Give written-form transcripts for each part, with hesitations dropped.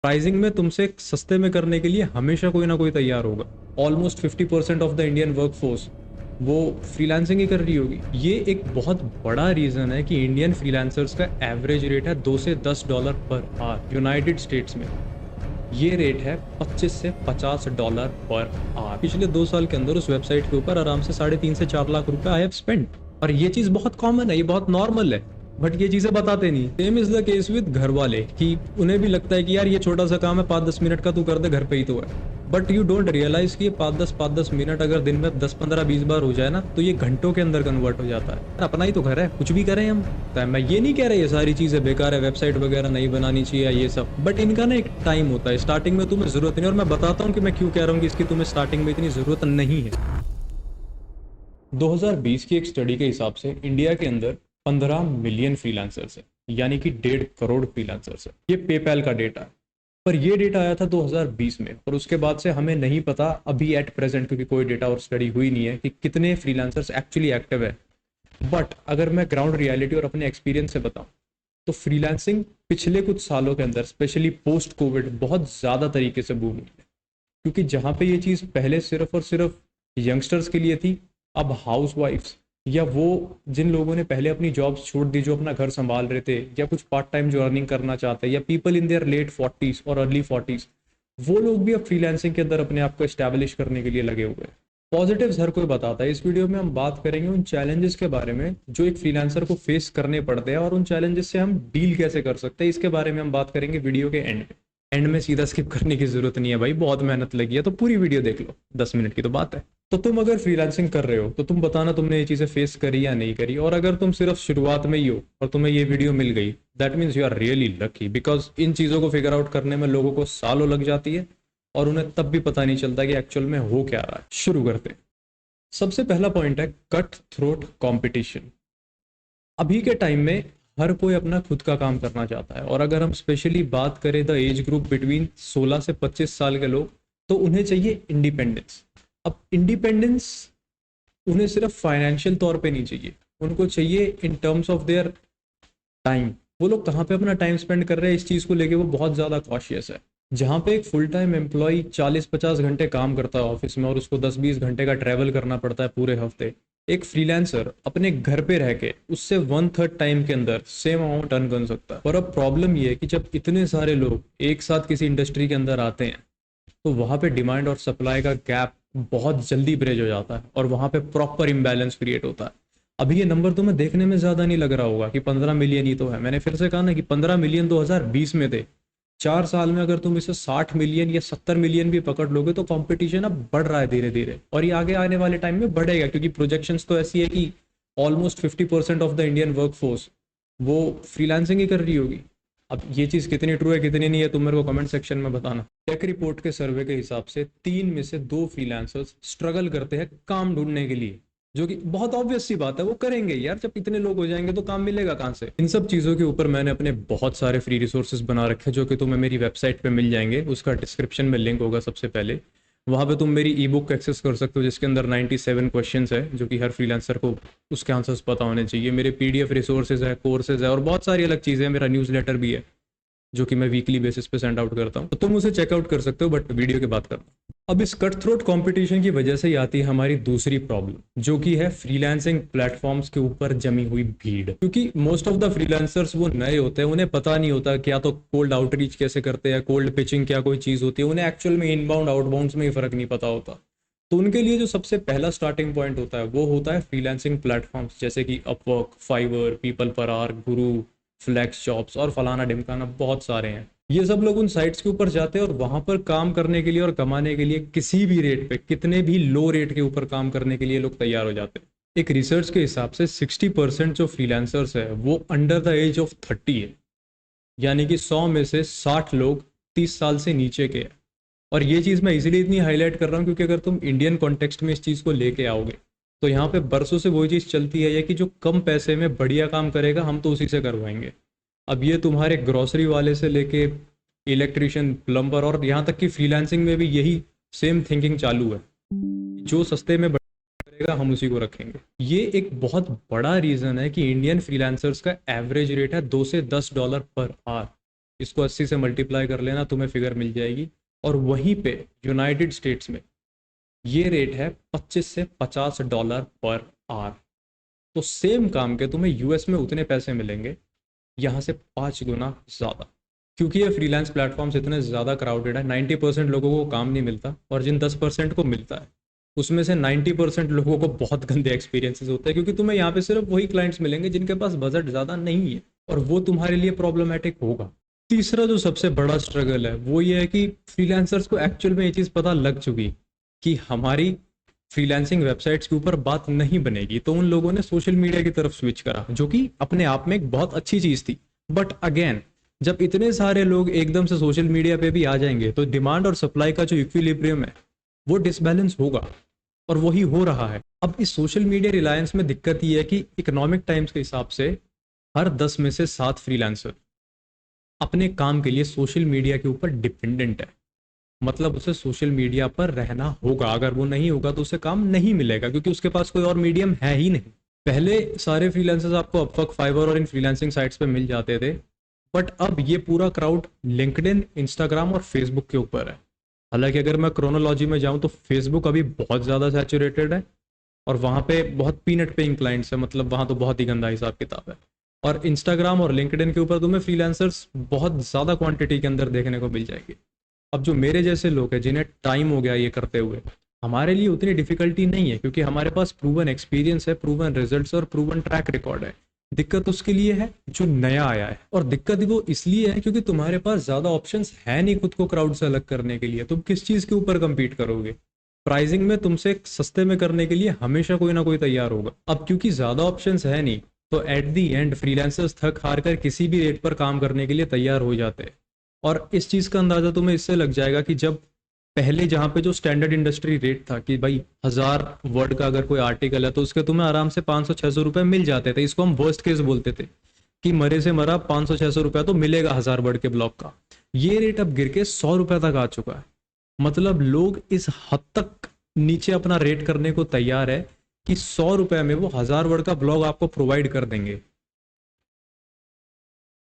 Pricing में तुमसे सस्ते में करने के लिए हमेशा कोई ना कोई तैयार होगा। Almost 50% of the Indian workforce वो फ्रीलांसिंग ही कर रही होगी। ये एक बहुत बड़ा रीज़न है कि इंडियन फ्रीलांसर्स का एवरेज रेट है $2 से $10 पर आवर। यूनाइटेड स्टेट्स में ये रेट है $25 से $50 पर आवर। पिछले 2 साल के अंदर उस वेबसाइट के ऊपर आराम से 3.5 से 4 लाख रुपए आई हैव स्पेंट। और ये चीज़ बहुत कॉमन है, ये बहुत नॉर्मल है, बट ये चीज़ें बताते नहीं। Same is the case with घर वाले कि उन्हें भी लगता है कि यार ये छोटा सा काम है, 5-10 मिनट का तू कर दे, घर पे ही तो है। बट यू डोंट रियलाइज कि ये 5-10 मिनट अगर दिन में 10-15-20 बार हो जाए ना, तो ये घंटों के अंदर कन्वर्ट हो जाता है। अपना ही तो घर है, कुछ भी करें हम। तो मैं ये नहीं कह रहा ये सारी चीज़ें बेकार है, वेबसाइट वगैरह नहीं बनानी चाहिए ये सब, बट इनका ना एक टाइम होता है। स्टार्टिंग में तुम्हें जरूरत नहीं, और मैं बताता हूँ कि मैं क्यों कह रहा हूँ कि इसकी तुम्हें स्टार्टिंग में इतनी जरूरत नहीं है। 2020 की एक स्टडी के हिसाब से इंडिया के अंदर 15 मिलियन फ्रीलांसर्स है, यानी कि 1.5 करोड़ फ्रीलांसर्स है। ये पेपैल का डेटा है, पर ये डेटा आया था 2020 में, और उसके बाद से हमें नहीं पता अभी एट प्रेजेंट, क्योंकि कोई डेटा और स्टडी हुई नहीं है, कि कितने फ्रीलांसर्स एक्चुअली एक्टिव है। बट अगर मैं ग्राउंड रियलिटी और अपने एक्सपीरियंस से बताऊं, तो फ्रीलांसिंग पिछले कुछ सालों के अंदर, स्पेशली पोस्ट कोविड, बहुत ज़्यादा तरीके से बूम हुई है। क्योंकि जहाँ पे ये चीज़ पहले सिर्फ और सिर्फ यंगस्टर्स के लिए थी, अब हाउस वाइफ्स या वो जिन लोगों ने पहले अपनी जॉब्स छोड़ दी, जो अपना घर संभाल रहे थे, या कुछ पार्ट टाइम जो अर्निंग करना चाहते हैं, या people in their late 40s और अर्ली 40s, वो लोग भी अब फ्रीलांसिंग के अंदर अपने आप को एस्टैब्लिश करने के लिए लगे हुए हैं। पॉजिटिव्स हर कोई बताता है। इस वीडियो में हम बात करेंगे उन चैलेंजेस के बारे में जो एक फ्रीलांसर को फेस करने पड़ते हैं, और उन चैलेंजेस से हम डील कैसे कर सकते हैं, इसके बारे में हम बात करेंगे वीडियो के एंड में। एंड में सीधा स्किप करने की जरूरत नहीं है भाई, बहुत मेहनत लगी है, तो पूरी वीडियो देख लो, 10 मिनट की तो बात है। तो तुम अगर फ्रीलांसिंग कर रहे हो तो तुम बताना तुमने ये चीज़ें फेस करी या नहीं करी। और अगर तुम सिर्फ शुरुआत में ही हो और तुम्हें ये वीडियो मिल गई, that means you are really lucky, because इन चीज़ों को फिगर आउट करने में लोगों को सालों लग जाती है, और उन्हें तब भी पता नहीं चलता कि एक्चुअल में हो क्या रहा है। शुरू करते हैं। सबसे पहला पॉइंट है कट थ्रोट कंपटीशन। अभी के टाइम में हर कोई अपना खुद का काम करना चाहता है, और अगर हम स्पेशली बात करें द एज ग्रुप बिटवीन 16 से 25 साल के लोग, तो उन्हें चाहिए इंडिपेंडेंस। अब इंडिपेंडेंस उन्हें सिर्फ फाइनेंशियल तौर पे नहीं चाहिए, उनको चाहिए in terms of their time. वो लोग कहाँ पे अपना टाइम स्पेंड कर रहे हैं, इस चीज़ को लेके वो बहुत ज़्यादा कॉशियस है। जहाँ पे एक फुल टाइम एम्प्लॉय 40-50 घंटे काम करता है ऑफिस में, और उसको 10-20 घंटे का ट्रैवल करना पड़ता है पूरे हफ्ते, एक फ्रीलांसर अपने घर पे रह के उससे 1/3 टाइम के अंदर सेम अमाउंट अर्न कर सकता है। पर अब प्रॉब्लम ये है कि जब इतने सारे लोग एक साथ किसी इंडस्ट्री के अंदर आते हैं, तो वहाँ पे डिमांड और सप्लाई का गैप बहुत जल्दी ब्रिज हो जाता है, और वहाँ पे प्रॉपर इम्बैलेंस क्रिएट होता है। अभी ये नंबर तुम्हें देखने में ज़्यादा नहीं लग रहा होगा कि 15 मिलियन ही तो है। मैंने फिर से कहा ना कि 15 मिलियन 2020 में थे। 4 साल में अगर तुम इसे 60 मिलियन या 70 मिलियन भी पकड़ लोगे, तो कंपटीशन अब बढ़ रहा है धीरे धीरे, और ये आगे आने वाले टाइम में बढ़ेगा, क्योंकि प्रोजेक्शंस तो ऐसी है कि almost 50% of the Indian workforce वो फ्रीलांसिंग ही कर रही होगी। अब ये चीज़ कितनी ट्रू है कितनी नहीं है, तुम मेरे को कमेंट सेक्शन में बताना। टेक रिपोर्ट के सर्वे के हिसाब से 3 में से 2 फ्रीलांसर्स स्ट्रगल करते हैं काम ढूंढने के लिए, जो कि बहुत ऑब्वियस सी बात है, वो करेंगे यार, जब इतने लोग हो जाएंगे तो काम मिलेगा कहाँ से। इन सब चीज़ों के ऊपर मैंने अपने बहुत सारे फ्री रिसोर्सेज बना रखे हैं, जो कि तुम्हें मेरी वेबसाइट पे मिल जाएंगे। उसका डिस्क्रिप्शन में लिंक होगा सबसे पहले, वहाँ पे तुम मेरी ई बुक एक्सेस कर सकते हो, जिसके अंदर 97 क्वेश्चंस है, जो कि हर फ्रीलांसर को उसके आंसर्स पता होने चाहिए। मेरे PDF रिसोर्सेज है, कोर्सेज है, और बहुत सारी अलग चीज़ें हैं। मेरा न्यूज़लेटर भी है, जो कि मैं वीकली बेसिस पे सेंड आउट करता हूँ, तो तुम उसे चेकआउट कर सकते हो, बट वीडियो के बाद करना। अब इस कट थ्रोट कंपटीशन की वजह से ही आती है हमारी दूसरी प्रॉब्लम, जो कि है फ्रीलांसिंग प्लेटफॉर्म्स के ऊपर जमी हुई भीड़। क्योंकि मोस्ट ऑफ द फ्रीलांसर्स वो नए होते हैं, उन्हें पता नहीं होता क्या तो कोल्ड आउटरीच कैसे करते हैं, कोल्ड पिचिंग क्या कोई चीज़ होती है, उन्हें एक्चुअल में इनबाउंड आउटबाउंड्स में ही फर्क नहीं पता होता। तो उनके लिए जो सबसे पहला स्टार्टिंग पॉइंट होता है, वो होता है फ्रीलांसिंग प्लेटफॉर्म्स, जैसे कि Upwork, Fiverr, PeoplePerHour, Guru, FlexJobs और फलाना ढिमकाना, बहुत सारे हैं। ये सब लोग उन साइट्स के ऊपर जाते हैं, और वहां पर काम करने के लिए और कमाने के लिए किसी भी रेट पे, कितने भी लो रेट के ऊपर काम करने के लिए लोग तैयार हो जाते हैं। एक रिसर्च के हिसाब से 60% जो फ्रीलांसर्स है वो अंडर द एज ऑफ 30 है, यानी कि 100 में से 60 लोग 30 साल से नीचे के हैं। और ये चीज़ मैं इसीलिए इतनी हाईलाइट कर रहा हूँ, क्योंकि अगर तुम इंडियन कॉन्टेक्स्ट में इस चीज़ को लेके आओगे, तो यहाँ पे बरसों से वही चीज़ चलती है कि जो कम पैसे में बढ़िया काम करेगा हम तो उसी से करवाएंगे। अब ये तुम्हारे ग्रोसरी वाले से लेके इलेक्ट्रिशियन, प्लम्बर, और यहाँ तक कि फ्रीलांसिंग में भी यही सेम थिंकिंग चालू है। जो सस्ते में करेगा हम उसी को रखेंगे। ये एक बहुत बड़ा रीज़न है कि इंडियन फ्रीलांसर्स का एवरेज रेट है $2 से $10 पर आवर। इसको 80 से मल्टीप्लाई कर लेना, तुम्हें फिगर मिल जाएगी। और वहीं पे यूनाइटेड स्टेट्स में ये रेट है 25 से $50 पर आवर। तो सेम काम के तुम्हें यूएस में उतने पैसे मिलेंगे, यहाँ से 5 गुना ज़्यादा। क्योंकि ये फ्रीलांस प्लेटफॉर्म्स इतने ज़्यादा क्राउडेड है, 90% लोगों को काम नहीं मिलता, और जिन 10% को मिलता है उसमें से 90% लोगों को बहुत गंदे एक्सपीरियंसेस होते हैं, क्योंकि तुम्हें यहाँ पे सिर्फ वही क्लाइंट्स मिलेंगे जिनके पास बजट ज़्यादा नहीं है, और वो तुम्हारे लिए प्रॉब्लमेटिक होगा। तीसरा जो सबसे बड़ा स्ट्रगल है वो ये है कि फ्रीलांसर्स को एक्चुअल में ये चीज़ पता लग चुकी कि हमारी फ्रीलांसिंग वेबसाइट्स के ऊपर बात नहीं बनेगी, तो उन लोगों ने सोशल मीडिया की तरफ स्विच करा, जो कि अपने आप में एक बहुत अच्छी चीज़ थी। बट अगेन, जब इतने सारे लोग एकदम से सोशल मीडिया पे भी आ जाएंगे तो डिमांड और सप्लाई का जो इक्विलिब्रियम है वो डिसबैलेंस होगा, और वही हो रहा है। अब इस सोशल मीडिया रिलायंस में दिक्कत ये है कि इकोनॉमिक टाइम्स के हिसाब से हर 10 में से 7 फ्रीलांसर अपने काम के लिए सोशल मीडिया के ऊपर डिपेंडेंट है। मतलब उसे सोशल मीडिया पर रहना होगा, अगर वो नहीं होगा तो उसे काम नहीं मिलेगा, क्योंकि उसके पास कोई और मीडियम है ही नहीं। पहले सारे फ्रीलांसर्स आपको अपवर्क, फाइवर और इन फ्रीलांसिंग साइट्स पे मिल जाते थे, बट अब ये पूरा क्राउड लिंक्डइन, इंस्टाग्राम और फेसबुक के ऊपर है। हालांकि अगर मैं क्रोनोलॉजी में जाऊं तो फेसबुक अभी बहुत ज़्यादा सैचुरेटेड है, और वहाँ पे बहुत पीनट पेइंग क्लाइंट्स है, मतलब वहाँ तो बहुत ही गंदा हिसाब किताब है। और इंस्टाग्राम और लिंक्डइन के ऊपर तुम्हें फ्रीलांसर्स बहुत ज़्यादा क्वांटिटी के अंदर देखने को मिल जाएगी। अब जो मेरे जैसे लोग हैं जिन्हें टाइम हो गया ये करते हुए, हमारे लिए उतनी डिफिकल्टी नहीं है, क्योंकि हमारे पास प्रूवन एक्सपीरियंस है, प्रूवन रिजल्ट्स और प्रूवन ट्रैक रिकॉर्ड है। दिक्कत उसके लिए है जो नया आया है, और दिक्कत वो इसलिए है क्योंकि तुम्हारे पास ज़्यादा ऑप्शंस है नहीं खुद को क्राउड से अलग करने के लिए। तुम किस चीज़ के ऊपर कम्पीट करोगे? प्राइसिंग में तुमसे सस्ते में करने के लिए हमेशा कोई ना कोई तैयार होगा। अब क्योंकि ज़्यादा ऑप्शंस है नहीं, तो एट दी एंड फ्रीलांसर्स थक हार कर किसी भी रेट पर काम करने के लिए तैयार हो जाते हैं। और इस चीज़ का अंदाज़ा तुम्हें इससे लग जाएगा कि जब पहले जहाँ पे जो स्टैंडर्ड इंडस्ट्री रेट था कि भाई 1000 वर्ड का अगर कोई आर्टिकल है तो उसके तुम्हें आराम से 500-600 रुपये मिल जाते थे। इसको हम वर्स्ट केस बोलते थे कि मरे से मरा 500-600 रुपया तो मिलेगा 1000 वर्ड के ब्लॉग का। ये रेट अब गिर के 100 रुपये तक आ चुका है। मतलब लोग इस हद तक नीचे अपना रेट करने को तैयार है कि 100 रुपये में वो 1000 वर्ड का ब्लॉग आपको प्रोवाइड कर देंगे।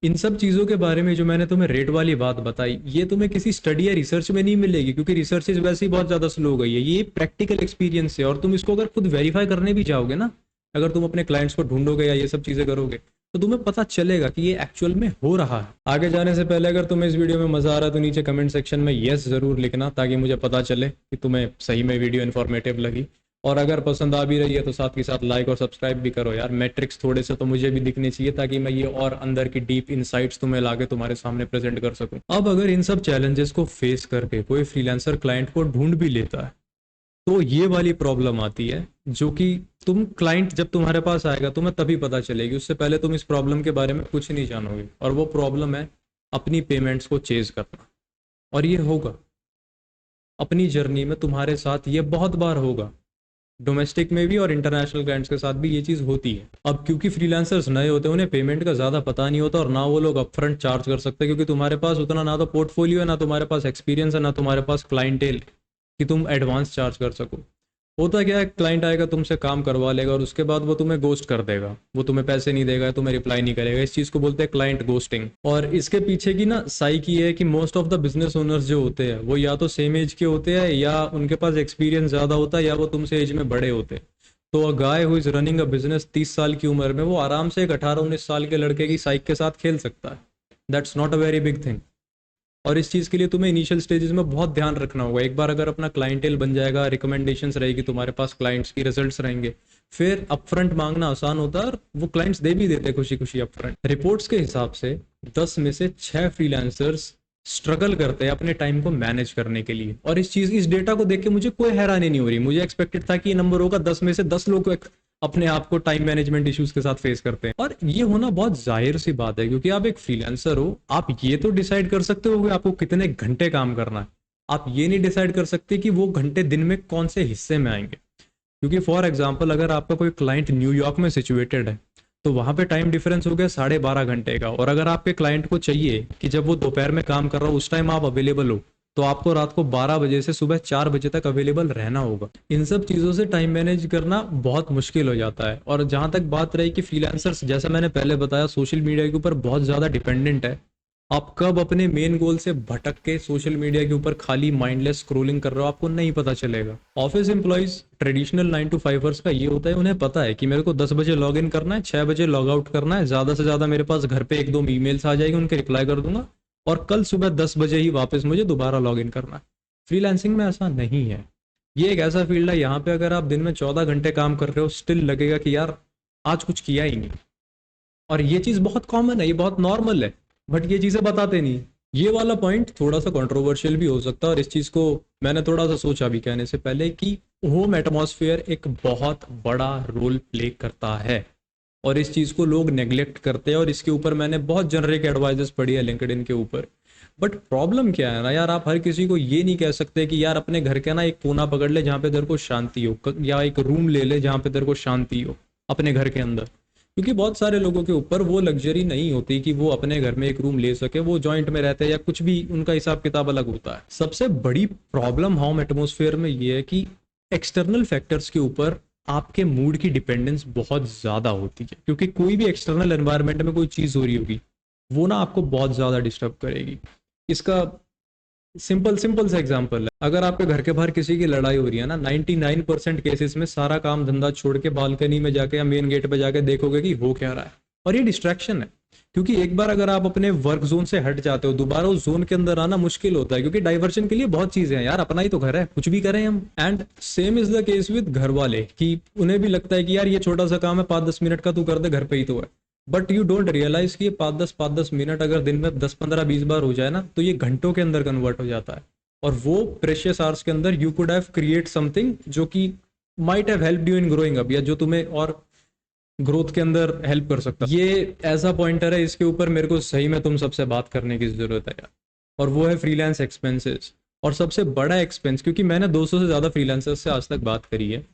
इन सब चीज़ों के बारे में जो मैंने तुम्हें रेट वाली बात बताई, ये तुम्हें किसी स्टडी या रिसर्च में नहीं मिलेगी, क्योंकि रिसर्च वैसे ही बहुत ज़्यादा स्लो हो गई है। ये प्रैक्टिकल एक्सपीरियंस है, और तुम इसको अगर खुद वेरीफाई करने भी जाओगे ना, अगर तुम अपने क्लाइंट्स को ढूंढोगे या ये सब चीज़ें करोगे, तो तुम्हें पता चलेगा कि ये एक्चुअल में हो रहा है। आगे जाने से पहले अगर तुम्हें इस वीडियो में मज़ा आ रहा है तो नीचे कमेंट सेक्शन में येस ज़रूर लिखना, ताकि मुझे पता चले कि तुम्हें सही में वीडियो इन्फॉर्मेटिव लगी। और अगर पसंद आ भी रही है तो साथ के साथ लाइक और सब्सक्राइब भी करो यार। मैट्रिक्स थोड़े से तो मुझे भी दिखने चाहिए, ताकि मैं ये और अंदर की डीप इनसाइट्स तुम्हें लाके तुम्हारे सामने प्रेजेंट कर सकूं। अब अगर इन सब चैलेंजेस को फेस करके कोई फ्रीलांसर क्लाइंट को ढूंढ भी लेता है, तो ये वाली प्रॉब्लम आती है, जो कि तुम क्लाइंट जब तुम्हारे पास आएगा तुम्हें तभी पता चलेगी, उससे पहले तुम इस प्रॉब्लम के बारे में कुछ नहीं जानोगे। और वो प्रॉब्लम है अपनी पेमेंट्स को चेज करना। और ये होगा अपनी जर्नी में तुम्हारे साथ, ये बहुत बार होगा, डोमेस्टिक में भी और इंटरनेशनल क्लाइंट्स के साथ भी ये चीज़ होती है। अब क्योंकि फ्रीलांसर्स नए होते हैं, उन्हें पेमेंट का ज़्यादा पता नहीं होता, और ना वो लोग अपफ्रंट चार्ज कर सकते, क्योंकि तुम्हारे पास उतना ना तो पोर्टफोलियो है, ना तुम्हारे पास एक्सपीरियंस है, ना तुम्हारे पास क्लाइंटेल कि तुम एडवांस चार्ज कर सको। होता क्या है, क्लाइंट आएगा तुमसे काम करवा लेगा और उसके बाद वो तुम्हें गोस्ट कर देगा, वो तुम्हें पैसे नहीं देगा, तुम्हें रिप्लाई नहीं करेगा। इस चीज़ को बोलते हैं क्लाइंट गोस्टिंग। और इसके पीछे की ना साइकी है कि most of the business owners जो होते हैं वो या तो सेम एज के होते हैं, या उनके पास एक्सपीरियंस ज़्यादा होता है, या वो तुमसे एज में बड़े होते हैं। तो a guy who is running a business 30 साल की उम्र में वो आराम से एक 18-19 साल के लड़के की साइक के साथ खेल सकता है। That's not a very big thing. और इस चीज़ के लिए तुम्हें इनिशियल स्टेजेस में बहुत ध्यान रखना होगा। एक बार अगर अपना क्लाइंटेल बन जाएगा, रिकमेंडेशंस रहेगी तुम्हारे पास, क्लाइंट्स की रिजल्ट्स रहेंगे, फिर अपफ्रंट मांगना आसान होता है, और वो क्लाइंट्स दे भी देते खुशी खुशी अपफ्रंट। रिपोर्ट्स के हिसाब से 10 में से 6 फ्रीलांसर्स स्ट्रगल करते हैं अपने टाइम को मैनेज करने के लिए। और इस डेटा को देख के मुझे कोई हैरानी नहीं हो रही। मुझे एक्सपेक्टेड था कि ये नंबर होगा 10 में से 10 लोग अपने आप को टाइम मैनेजमेंट इश्यूज के साथ फेस करते हैं। और ये होना बहुत जाहिर सी बात है, क्योंकि आप एक फ्रीलांसर हो, आप ये तो डिसाइड कर सकते हो कि आपको कितने घंटे काम करना है। आप ये नहीं डिसाइड कर सकते कि वो घंटे दिन में कौन से हिस्से में आएंगे। क्योंकि फॉर एग्जाम्पल अगर आपका कोई क्लाइंट न्यूयॉर्क में सिचुएटेड है, तो वहाँ पे टाइम डिफरेंस हो गया 12.5 घंटे का। और अगर आपके क्लाइंट को चाहिए कि जब वो दोपहर में काम कर रहा हो उस टाइम आप अवेलेबल हो, तो आपको रात को 12 बजे से सुबह 4 बजे तक अवेलेबल रहना होगा। इन सब चीज़ों से टाइम मैनेज करना बहुत मुश्किल हो जाता है। और जहाँ तक बात रही कि फ्रीलांसर्स, जैसा मैंने पहले बताया, सोशल मीडिया के ऊपर बहुत ज़्यादा डिपेंडेंट है, आप कब अपने मेन गोल से भटक के सोशल मीडिया के ऊपर खाली माइंडलेस स्क्रोलिंग कर रहे हो आपको नहीं पता चलेगा। ऑफिस एम्प्लॉयज ट्रेडिशनल 9 to 5 का ये होता है, उन्हें पता है कि मेरे को 10 बजे लॉग इन करना है, 6 बजे लॉग आउट करना है, ज़्यादा से ज़्यादा मेरे पास घर पे 1-2 ईमेल्स आ जाएगी, उनके रिप्लाई कर दूंगा और कल सुबह 10 बजे ही वापस मुझे दोबारा लॉग इन करना है। फ्रीलांसिंग में ऐसा नहीं है। ये एक ऐसा फील्ड है यहाँ पे अगर आप दिन में 14 घंटे काम कर रहे हो स्टिल लगेगा कि यार आज कुछ किया ही नहीं। और ये चीज़ बहुत कॉमन है, ये बहुत नॉर्मल है, बट ये चीज़ें बताते नहीं। ये वाला पॉइंट थोड़ा सा कंट्रोवर्शियल भी हो सकता है और इस चीज़ को मैंने थोड़ा सा सोचा भी कहने से पहले कि होम एटमॉस्फेयर एक बहुत बड़ा रोल प्ले करता है और इस चीज़ को लोग नेग्लेक्ट करते हैं और इसके ऊपर मैंने बहुत जनरिक एडवाइजेस पढ़ी है लिंक्डइन के ऊपर। बट प्रॉब्लम क्या है ना यार, आप हर किसी को ये नहीं कह सकते कि यार अपने घर के ना एक कोना पकड़ ले जहाँ पे तेरे को शांति हो, या एक रूम ले ले जहाँ पे तेरे को शांति हो अपने घर के अंदर। क्योंकि बहुत सारे लोगों के ऊपर वो लग्जरी नहीं होती कि वो अपने घर में एक रूम ले सके, वो जॉइंट में रहते हैं या कुछ भी, उनका हिसाब किताब अलग होता है। सबसे बड़ी प्रॉब्लम होम एटमोसफेयर में ये है कि एक्सटर्नल फैक्टर्स के ऊपर आपके मूड की डिपेंडेंस बहुत ज़्यादा होती है। क्योंकि कोई भी एक्सटर्नल एनवायरनमेंट में कोई चीज़ हो रही होगी वो ना आपको बहुत ज़्यादा डिस्टर्ब करेगी। इसका सिंपल सिंपल सा एग्जांपल है, अगर आपके घर के बाहर किसी की लड़ाई हो रही है ना, 99% केसेस में सारा काम धंधा छोड़ के बालकनी में जाके या मेन गेट पे जाके देखोगे कि हो क्या रहा है। और ये डिस्ट्रैक्शन है, क्योंकि एक बार अगर आप अपने वर्क जोन से हट जाते हो दोबारा उस जोन के अंदर आना मुश्किल होता है, क्योंकि डाइवर्जन के लिए बहुत चीजें हैं यार, अपना ही तो घर है, कुछ भी करें हम। And same is the case with घर वाले, कि उन्हें भी लगता है कि यार ये छोटा सा काम है 5-10 मिनट का, तू कर दे, घर पे ही तो है। बट यू डोंट रियलाइज कि ये 5-10 मिनट अगर दिन में 10-15-20 बार हो जाए ना तो ये घंटों के अंदर कन्वर्ट हो जाता है। और वो प्रेशियस आवर्स के अंदर you could have create something जो कि might have help you in growing up, या जो तुम्हें और ग्रोथ के अंदर हेल्प कर सकता है। ये ऐसा पॉइंटर है, इसके ऊपर मेरे को सही में तुम सबसे बात करने की जरूरत है यार। और वो है फ्रीलांस एक्सपेंसेस। और सबसे बड़ा एक्सपेंस, क्योंकि मैंने 200 से ज़्यादा फ्रीलांसर्स से आज तक बात करी है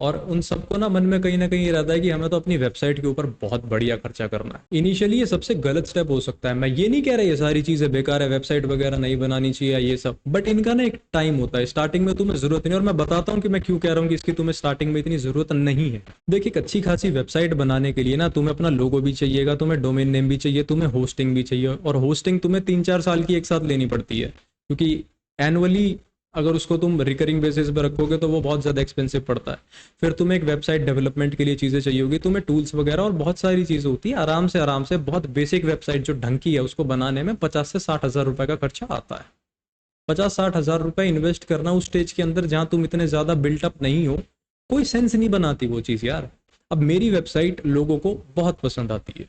और उन सबको ना कहीं ये रहता है कि हमें तो अपनी वेबसाइट के ऊपर बहुत बढ़िया खर्चा करना है। इनिशियली ये सबसे गलत स्टेप हो सकता है, मैं ये नहीं कह रहा ये सारी चीज़ें बेकार है, वेबसाइट वगैरह नहीं बनानी चाहिए ये सब, बट इनका ना एक टाइम होता है, स्टार्टिंग में तुम्हें जरूरत नहीं। और मैं बताता हूँ कि मैं क्यों कह रहा हूँ कि इसकी तुम्हें स्टार्टिंग में इतनी जरूरत नहीं है। देखिए, एक अच्छी खासी वेबसाइट बनाने के लिए ना तुम्हें अपना लोगो भी चाहिएगा, तुम्हें डोमेन नेम भी चाहिए, तुम्हें होस्टिंग भी चाहिए, और होस्टिंग तुम्हें 3-4 साल की एक साथ लेनी पड़ती है, क्योंकि एनुअली अगर उसको तुम रिकरिंग बेसिस पर रखोगे तो वो बहुत ज़्यादा एक्सपेंसिव पड़ता है। फिर तुम्हें एक वेबसाइट डेवलपमेंट के लिए चीज़ें चाहिए होगी, तुम्हें टूल्स वगैरह और बहुत सारी चीज़ें होती है। आराम से बहुत बेसिक वेबसाइट जो ढंग की है उसको बनाने में 50 से 60 हज़ार रुपये का खर्चा आता है। 50-60 हज़ार रुपये इन्वेस्ट करना उस स्टेज के अंदर जहाँ तुम इतने ज़्यादा बिल्टअप नहीं हो, कोई सेंस नहीं बनाती वो चीज़ यार। अब मेरी वेबसाइट लोगों को बहुत पसंद आती है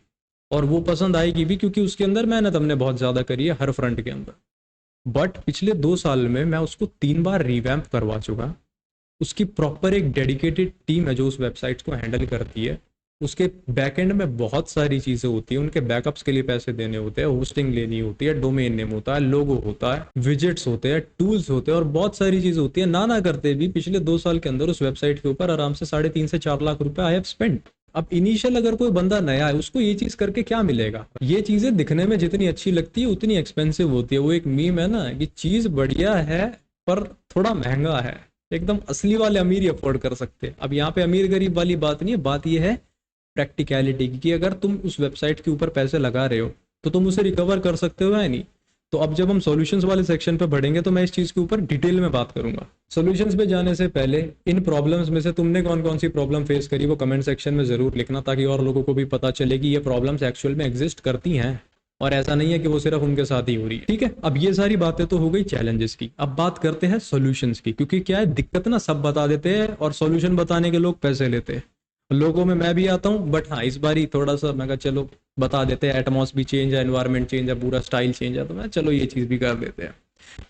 और वो पसंद आएगी भी, क्योंकि उसके अंदर मेहनत हमने बहुत ज़्यादा करी है हर फ्रंट के अंदर। बट पिछले 2 साल में मैं उसको 3 बार रिवैम्प करवा चुका। उसकी प्रॉपर एक डेडिकेटेड टीम है जो उस वेबसाइट को हैंडल करती है। उसके बैकएंड में बहुत सारी चीज़ें होती हैं, उनके बैकअप्स के लिए पैसे देने होते हैं, होस्टिंग लेनी होती है, डोमेन नेम होता है, लोगो होता है, विजेट्स होते हैं, टूल्स होते हैं और बहुत सारी चीज़ें होती है। ना करते भी पिछले 2 साल के अंदर उस वेबसाइट के ऊपर आराम से 3.5 से 4 लाख रुपए आई हैव स्पेंड। अब इनिशियल अगर कोई बंदा नया है उसको ये चीज करके क्या मिलेगा? ये चीजें दिखने में जितनी अच्छी लगती है उतनी एक्सपेंसिव होती है। वो एक मीम है ना कि चीज बढ़िया है पर थोड़ा महंगा है, एकदम असली वाले अमीर ही अफोर्ड कर सकते हैं। अब यहाँ पे अमीर गरीब वाली बात नहीं है, बात ये है प्रैक्टिकलिटी की, कि अगर तुम उस वेबसाइट के ऊपर पैसे लगा रहे हो तो तुम उसे रिकवर कर सकते हो या नहीं। तो अब जब हम सॉल्यूशंस वाले सेक्शन पे बढ़ेंगे तो मैं इस चीज़ के ऊपर डिटेल में बात करूंगा। सॉल्यूशंस पे जाने से पहले इन प्रॉब्लम्स में से तुमने कौन कौन सी प्रॉब्लम फेस करी वो कमेंट सेक्शन में ज़रूर लिखना, ताकि और लोगों को भी पता चले कि ये प्रॉब्लम्स एक्चुअल में एग्जिस्ट करती हैं और ऐसा नहीं है कि वो सिर्फ उनके साथ ही हो रही है। ठीक है, अब ये सारी बातें तो हो गई चैलेंजेस की, अब बात करते हैं सॉल्यूशंस की। क्योंकि क्या है, दिक्कत ना सब बता देते हैं और सॉल्यूशन बताने के लोग पैसे लेते हैं। लोगों में मैं भी आता हूँ, बट हाँ इस बार ही थोड़ा सा मैं कहा चलो बता देते हैं, एटमॉस भी चेंज है, एनवायरनमेंट चेंज है, पूरा स्टाइल चेंज है, तो मैं चलो ये चीज़ भी कर देते हैं।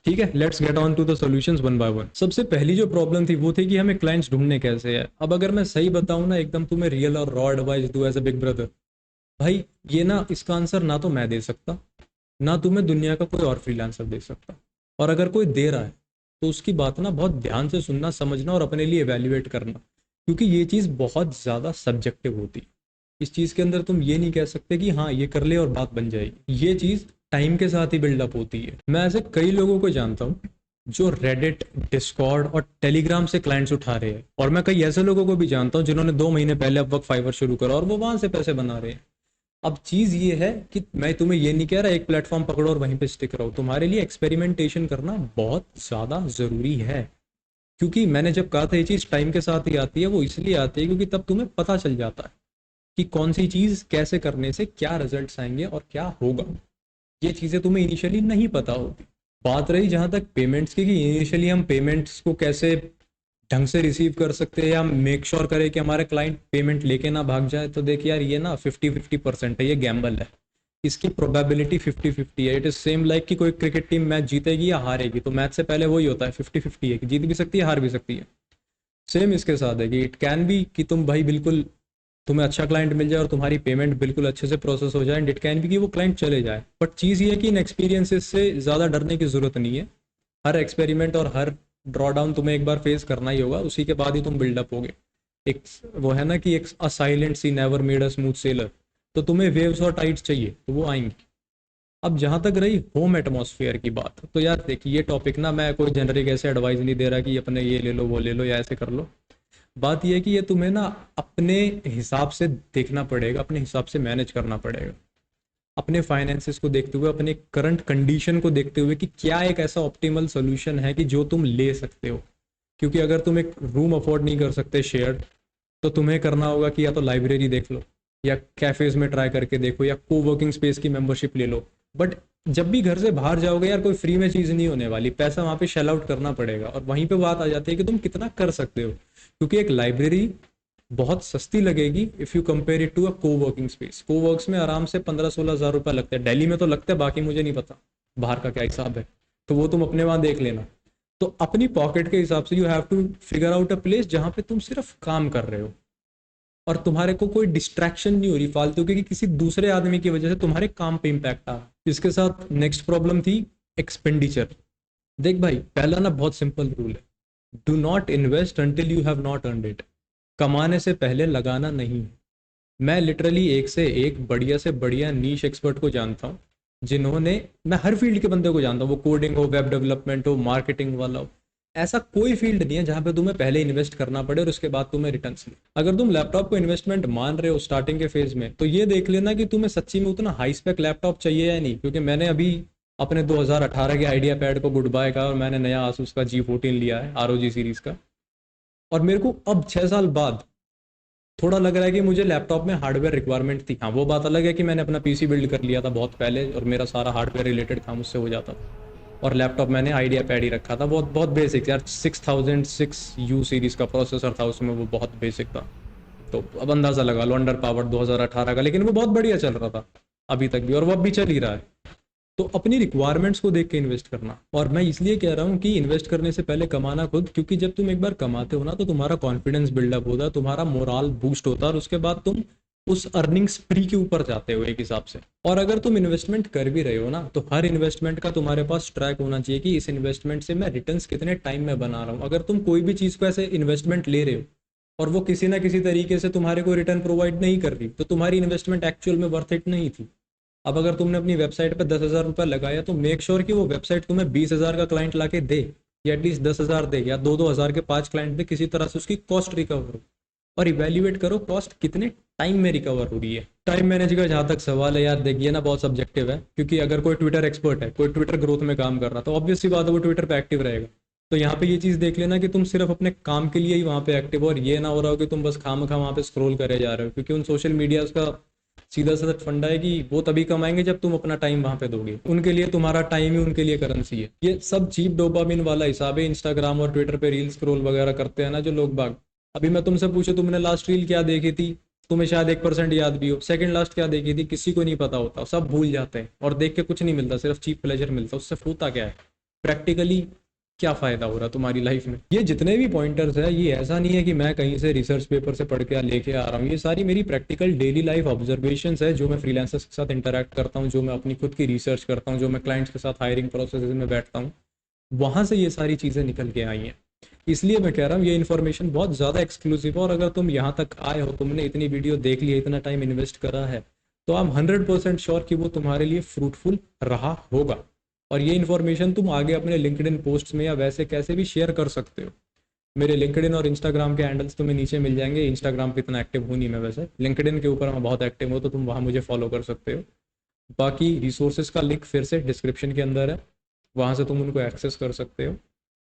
ठीक है, let's get on to the solutions one by one. सबसे पहली जो प्रॉब्लम थी वो थी कि हमें क्लाइंट्स ढूंढने कैसे है। अब अगर मैं सही बताऊं ना, एकदम तुम्हें रियल और रॉ एडवाइस दूं एज अ बिग ब्रदर, भाई ये ना इसका आंसर ना तो मैं दे सकता, ना तुम्हें दुनिया का कोई और फ्रीलांसर दे सकता। और अगर कोई दे रहा है तो उसकी बात ना बहुत ध्यान से सुनना, समझना और अपने लिए एवेल्युएट करना, क्योंकि ये चीज़ बहुत ज़्यादा सब्जेक्टिव होती है। इस चीज़ के अंदर तुम ये नहीं कह सकते कि हाँ ये कर ले और बात बन जाएगी। ये चीज़ टाइम के साथ ही बिल्डअप होती है। मैं ऐसे कई लोगों को जानता हूँ जो रेडिट, डिस्कॉर्ड और टेलीग्राम से क्लाइंट्स उठा रहे हैं, और मैं कई ऐसे लोगों को भी जानता हूँ जिन्होंने 2 महीने पहले अपवर्क, फाइवर शुरू करा और वो वहां से पैसे बना रहे हैं। अब चीज़ ये है कि मैं तुम्हें ये नहीं कह रहा एक प्लेटफॉर्म पकड़ो और वहीं पे स्टिक रहो, तुम्हारे लिए एक्सपेरिमेंटेशन करना बहुत ज़्यादा ज़रूरी है। क्योंकि मैंने जब कहा था ये चीज़ टाइम के साथ ही आती है, वो इसलिए आती है क्योंकि तब तुम्हें पता चल जाता है कि कौन सी चीज़ कैसे करने से क्या रिजल्ट्स आएंगे और क्या होगा। ये चीज़ें तुम्हें इनिशियली नहीं पता होती। बात रही जहाँ तक पेमेंट्स की, कि इनिशियली हम पेमेंट्स को कैसे ढंग से रिसीव कर सकते हैं या मेक श्योर करें कि हमारे क्लाइंट पेमेंट लेके ना भाग जाए, तो देखिए यार, ये ना 50-50% है, ये गैम्बल है। इसकी प्रोबेबिलिटी 50-50 है। इट इज सेम लाइक कि कोई क्रिकेट टीम मैच जीतेगी या हारेगी, तो मैच से पहले वही होता है, 50-50 है कि जीत भी सकती है हार भी सकती है। सेम इसके साथ है कि इट कैन बी कि तुम भाई बिल्कुल, तुम्हें अच्छा क्लाइंट मिल जाए और तुम्हारी पेमेंट बिल्कुल अच्छे से प्रोसेस हो जाए, एंड इट कैन बी कि वो क्लाइंट चले जाए। बट चीज़ ये है कि इन एक्सपीरियंसेस से ज़्यादा डरने की ज़रूरत नहीं है। हर एक्सपेरिमेंट और हर ड्रॉ डाउन तुम्हें एक बार फेस करना ही होगा, उसी के बाद ही तुम बिल्डअप होगे। एक वो है ना कि एक a silent sea never made a smooth sailor. तो तुम्हें वेव्स और टाइड्स चाहिए, तो वो आएंगी। अब जहाँ तक रही होम एटमॉस्फेयर की बात, तो यार देखिए, ये टॉपिक ना, मैं कोई जेनरिक ऐसे एडवाइस नहीं दे रहा कि अपने ये ले लो वो ले लो या ऐसे कर लो। बात यह है कि ये तुम्हें ना अपने हिसाब से देखना पड़ेगा, अपने हिसाब से मैनेज करना पड़ेगा, अपने फाइनेंसेस को देखते हुए, अपने करंट कंडीशन को देखते हुए कि क्या एक ऐसा ऑप्टिमल सोल्यूशन है कि जो तुम ले सकते हो। क्योंकि अगर तुम एक रूम अफोर्ड नहीं कर सकते शेयर, तो तुम्हें करना होगा कि या तो लाइब्रेरी देख लो, या कैफेज में ट्राई करके देखो, या को वर्किंग स्पेस की मेंबरशिप ले लो। बट जब भी घर से बाहर जाओगे यार, कोई फ्री में चीज़ नहीं होने वाली, पैसा वहाँ पे शेल आउट करना पड़ेगा। और वहीं पे बात आ जाती है कि तुम कितना कर सकते हो। क्योंकि एक लाइब्रेरी बहुत सस्ती लगेगी if you compare it to a co working space. को वर्क्स में आराम से 15-16 हज़ार रुपये लगते हैं, दिल्ली में तो लगते हैं, बाकी मुझे नहीं पता बाहर का क्या हिसाब है, तो वो तुम अपने वहाँ देख लेना। तो अपनी पॉकेट के हिसाब से you have to figure out a place जहाँ पे तुम सिर्फ काम कर रहे हो और तुम्हारे को कोई डिस्ट्रैक्शन नहीं हो रही फालतू की कि किसी दूसरे आदमी की वजह से तुम्हारे काम पे इम्पैक्ट आ रहा है। इसके साथ नेक्स्ट प्रॉब्लम थी एक्सपेंडिचर। देख भाई, पहला ना बहुत सिंपल रूल है, do not invest until you have not earned it. कमाने से पहले लगाना नहीं है। मैं लिटरली एक से एक बढ़िया से बढ़िया नीश एक्सपर्ट को जानता हूँ, जिन्होंने, मैं हर फील्ड के बंदे को जानता हूँ, वो कोडिंग हो, वेब डेवलपमेंट हो, मार्केटिंग वाला हो। ऐसा कोई फील्ड नहीं है जहाँ पे तुम्हें पहले इन्वेस्ट करना पड़े और उसके बाद तुम्हें रिटर्न मिले। अगर तुम लैपटॉप को इन्वेस्टमेंट मान रहे हो स्टार्टिंग के फेज में, तो ये देख लेना कि तुम्हें सच्ची में उतना हाई स्पेक लैपटॉप चाहिए या नहीं। क्योंकि मैंने अभी अपने 2018 के आइडिया पैड को गुड बाय कहा और मैंने नया आसूस का G14 लिया है, ROG सीरीज का। और मेरे को अब 6 साल बाद थोड़ा लग रहा है कि मुझे लैपटॉप में हार्डवेयर रिक्वायरमेंट थी। हाँ, वो बात अलग है कि मैंने अपना पीसी बिल्ड कर लिया था बहुत पहले और मेरा सारा हार्डवेयर रिलेटेड काम उससे हो जाता था। और लैपटॉप मैंने आइडिया पैड ही रखा था, बहुत बहुत बेसिक यार, 6006U सीरीज़ का प्रोसेसर था उसमें, वो बहुत बेसिक था। तो अब अंदाज़ा लगा लो, अंडर पावर 2018 का, लेकिन वो बहुत बढ़िया चल रहा था अभी तक भी, और वो अब भी चल ही रहा है। तो अपनी रिक्वायरमेंट्स को देख के इन्वेस्ट करना। और मैं इसलिए कह रहा हूँ कि इन्वेस्ट करने से पहले कमाना खुद, क्योंकि जब तुम एक बार कमाते हो ना, तो तुम्हारा कॉन्फिडेंस बिल्डअप होता है, तुम्हारा मोराल बूस्ट होता है, और उसके बाद तुम उस अर्निंग स्प्री के ऊपर जाते हो एक हिसाब से। और अगर तुम इन्वेस्टमेंट कर भी रहे हो ना, तो हर इन्वेस्टमेंट का तुम्हारे पास ट्रैक होना चाहिए कि इस इन्वेस्टमेंट से मैं रिटर्न्स कितने टाइम में बना रहा हूँ। अगर तुम कोई भी चीज़ को ऐसे इन्वेस्टमेंट ले रहे हो और वो किसी ना किसी तरीके से तुम्हारे को रिटर्न प्रोवाइड नहीं कर रही, तो तुम्हारी इन्वेस्टमेंट एक्चुअल में वर्थ इट नहीं थी। अब अगर तुमने अपनी वेबसाइट पर 10,000 रुपये लगाया, तो मेक श्योर कि वो वेबसाइट तुम्हें 20,000 का क्लाइंट ला के दे, या एटलीस्ट 10,000 दे, या 2-2 हज़ार के 5 क्लाइंट दे, किसी तरह से उसकी कॉस्ट रिकवर हो। और इवेल्युएट करो कॉस्ट कितने टाइम में रिकवर हो रही है। टाइम मैनेज का जहाँ तक सवाल है यार, देखिए ना, बहुत सब्जेक्टिव है। क्योंकि अगर कोई ट्विटर एक्सपर्ट है, कोई ट्विटर ग्रोथ में काम कर रहा, तो ऑब्वियस सी बात है वो ट्विटर पे एक्टिव रहेगा। तो यहाँ पे ये चीज़ देख लेना कि तुम सिर्फ अपने काम के लिए ही वहाँ पे एक्टिव हो, और ये ना हो रहा हो कि तुम बस खामखा वहाँ पे स्क्रॉल करे जा रहे हो। क्योंकि उन सोशल मीडियाज का सीधा साधा फंडा है कि वो तभी कमाएंगे जब तुम अपना टाइम वहां पे दोगे। उनके लिए तुम्हारा टाइम ही उनके लिए करेंसी है। ये सब चीप डोपामिन वाला हिसाब है। इंस्टाग्राम और ट्विटर पे रील स्क्रॉल वगैरह करते हैं ना जो लोग बाग, अभी मैं तुमसे पूछूं तुमने लास्ट रील क्या देखी थी, तुम्हें शायद 1% याद भी हो। सेकंड लास्ट क्या देखी थी, किसी को नहीं पता होता, सब भूल जाते हैं, और देख के कुछ नहीं मिलता, सिर्फ चीप प्लेजर मिलता। उससे होता क्या है प्रैक्टिकली, क्या फ़ायदा हो रहा तुम्हारी लाइफ में। ये जितने भी पॉइंटर्स है, ये ऐसा नहीं है कि मैं कहीं से रिसर्च पेपर से पढ़ के लेके आ रहा हूँ। ये सारी मेरी प्रैक्टिकल डेली लाइफ ऑब्जर्वेशंस है, जो मैं फ्रीलांसर्स के साथ इंटरेक्ट करता हूँ, जो मैं अपनी खुद की रिसर्च करता हूँ, जो मैं क्लाइंट्स के साथ हायरिंग प्रोसेस में बैठता हूँ, वहाँ से ये सारी चीज़ें निकल के आई हैं। इसलिए मैं कह रहा हूँ ये इन्फॉर्मेशन बहुत ज़्यादा एक्सक्लूसिव है। और अगर तुम यहाँ तक आए हो, तुमने इतनी वीडियो देख ली है, इतना टाइम इन्वेस्ट करा है, तो आई एम 100% श्योर कि वो तुम्हारे लिए फ्रूटफुल रहा होगा। और ये इन्फॉर्मेशन तुम आगे अपने लिंक्डइन पोस्ट में या वैसे कैसे भी शेयर कर सकते हो। मेरे लिंक्डइन और इंस्टाग्राम के हैंडल्स तुम्हें नीचे मिल जाएंगे। इंस्टाग्राम पे इतना एक्टिव हूँ नहीं मैं, वैसे लिंक्डइन के ऊपर मैं बहुत एक्टिव हूँ, तो तुम वहाँ मुझे फॉलो कर सकते हो। बाकी रिसोर्सेज का लिंक फिर से डिस्क्रिप्शन के अंदर है, वहाँ से तुम उनको एक्सेस कर सकते हो।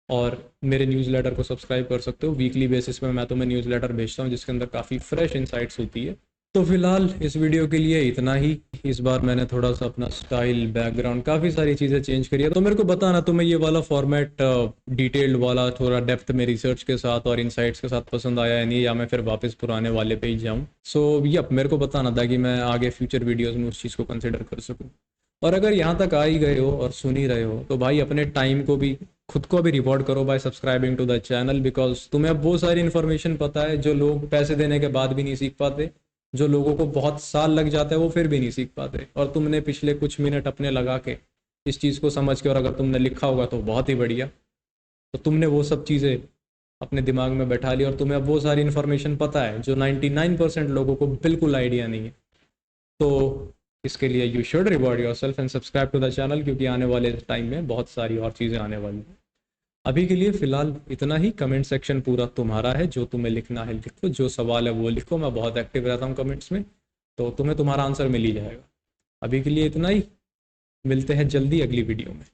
और मेरे न्यूज़लेटर को सब्सक्राइब कर सकते हो। वीकली बेसिस पे मैं तुम्हें न्यूज़लेटर भेजता हूँ जिसके अंदर काफ़ी फ्रेश इंसाइट्स होती है। तो फिलहाल इस वीडियो के लिए इतना ही। इस बार मैंने थोड़ा सा अपना स्टाइल, बैकग्राउंड, काफ़ी सारी चीज़ें चेंज करी है। तो मेरे को बताना तुम्हें ये वाला फॉर्मेट, डिटेल्ड वाला, थोड़ा डेप्थ में रिसर्च के साथ और इंसाइट्स के साथ पसंद आया या नहीं, या मैं फिर वापस पुराने वाले पे ही जाऊँ। सो यप, मेरे को बताना ताकि मैं आगे फ्यूचर वीडियोज़ में उस चीज़ को कंसिडर कर सकूँ। और अगर यहाँ तक आ ही गए हो और सुन ही रहे हो तो भाई अपने टाइम को भी, खुद को भी रिवॉर्ड करो by subscribing to the channel, because तुम्हें अब वो सारी इन्फॉर्मेशन पता है जो लोग पैसे देने के बाद भी नहीं सीख पाते, जो लोगों को बहुत साल लग जाते हैं वो फिर भी नहीं सीख पाते। और तुमने पिछले कुछ मिनट अपने लगा के इस चीज़ को समझ के, और अगर तुमने लिखा होगा तो बहुत ही बढ़िया। तो तुमने वो सब चीज़ें अपने दिमाग में बैठा ली और तुम्हें अब वो सारी इन्फॉर्मेशन पता है जो 99% लोगों को बिल्कुल आइडिया नहीं है। तो इसके लिए you should reward yourself and subscribe to the channel, क्योंकि आने वाले टाइम में बहुत सारी और चीज़ें आने वाली हैं। अभी के लिए फ़िलहाल इतना ही। कमेंट सेक्शन पूरा तुम्हारा है, जो तुम्हें लिखना है लिखो, जो सवाल है वो लिखो। मैं बहुत एक्टिव रहता हूँ कमेंट्स में, तो तुम्हें तुम्हारा आंसर मिल ही जाएगा। अभी के लिए इतना ही, मिलते हैं जल्दी अगली वीडियो में।